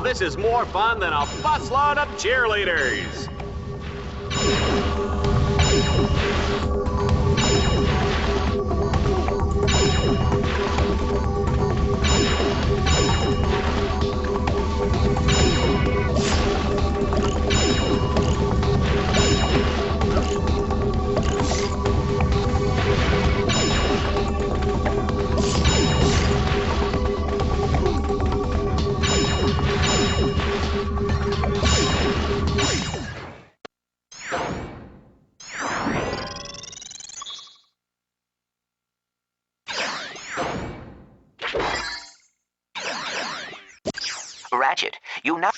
This is more fun than a busload of cheerleaders. Ratchet, you now...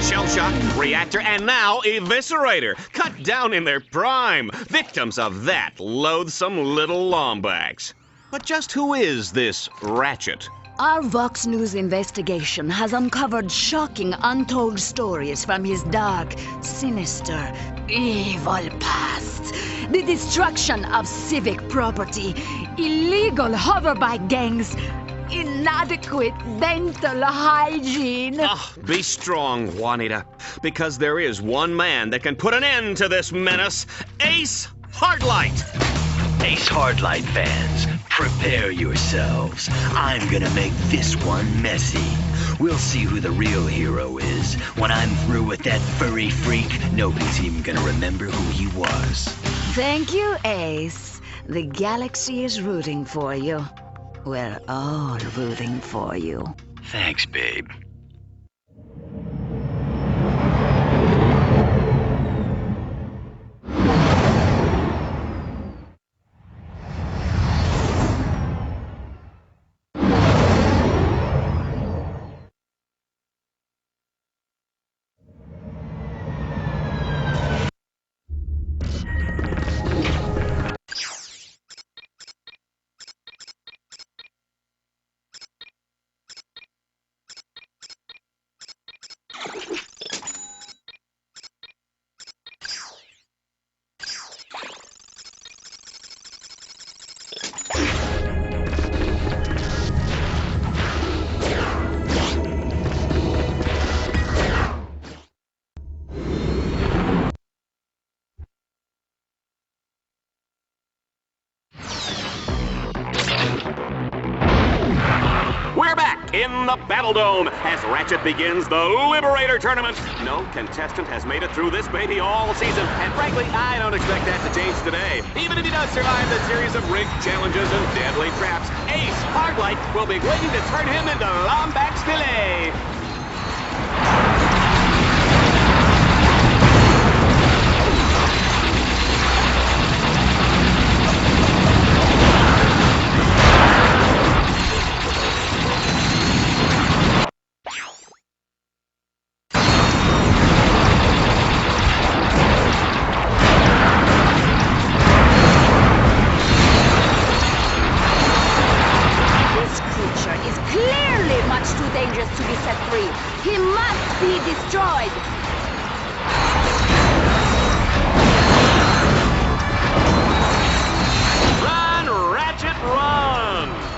Shell Shock, Reactor, and now Eviscerator, cut down in their prime, victims of that loathsome little Lombax. But just who is this Ratchet? Our Vox News investigation has uncovered shocking, untold stories from his dark, sinister, evil past. The destruction of civic property, illegal hoverbike gangs, inadequate dental hygiene. Be strong, Juanita, because there is one man that can put an end to this menace, Ace Hardlight. Ace Hardlight fans, prepare yourselves. I'm gonna make this one messy. We'll see who the real hero is. When I'm through with that furry freak, nobody's even gonna remember who he was. Thank you, Ace. The galaxy is rooting for you. We're all rooting for you. Thanks, babe. We're back in the Battle Dome as Ratchet begins the Liberator Tournament. No contestant has made it through this baby all season, and frankly, I don't expect that to change today. Even if he does survive the series of rigged challenges and deadly traps, Ace Hardlight will be waiting to turn him into Lombax filet. To be set free. He must be destroyed. Run, Ratchet, run!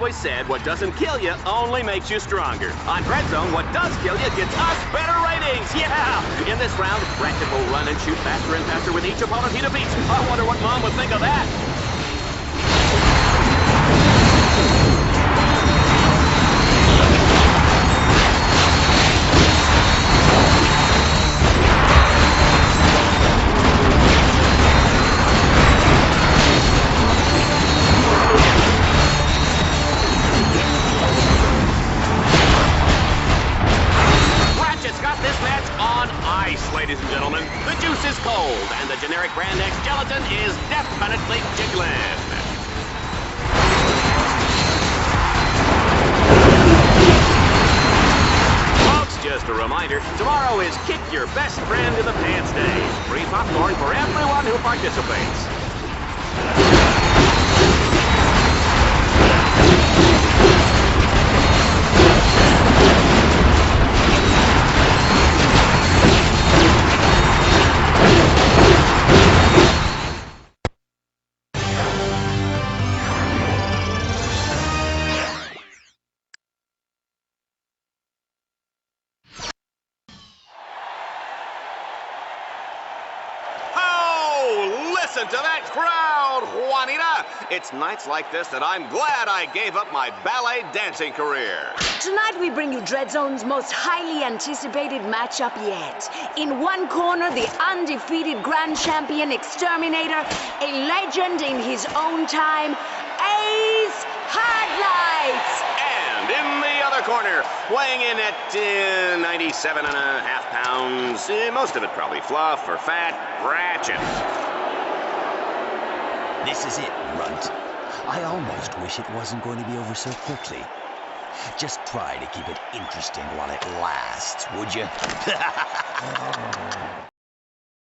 always said what doesn't kill you only makes you stronger. On Dread Zone, what does kill you gets us better ratings. Yeah! In this round, Ratchet will run and shoot faster and faster with each opponent he defeats. I wonder what Mom would think of that. Ladies and gentlemen, the juice is cold, and the generic Brand X gelatin is definitely jiggling. Folks, just a reminder, tomorrow is Kick Your Best Friend in the Pants Day. Free popcorn for everyone who participates. Listen to that crowd, Juanita! It's nights like this that I'm glad I gave up my ballet dancing career. Tonight we bring you Dread Zone's most highly anticipated matchup yet. In one corner, the undefeated Grand Champion Exterminator, a legend in his own time, Ace Hardlights! And in the other corner, weighing in at 97.5 pounds, most of it probably fluff or fat, Ratchet. This is it, Runt. I almost wish it wasn't going to be over so quickly. Just try to keep it interesting while it lasts, would you?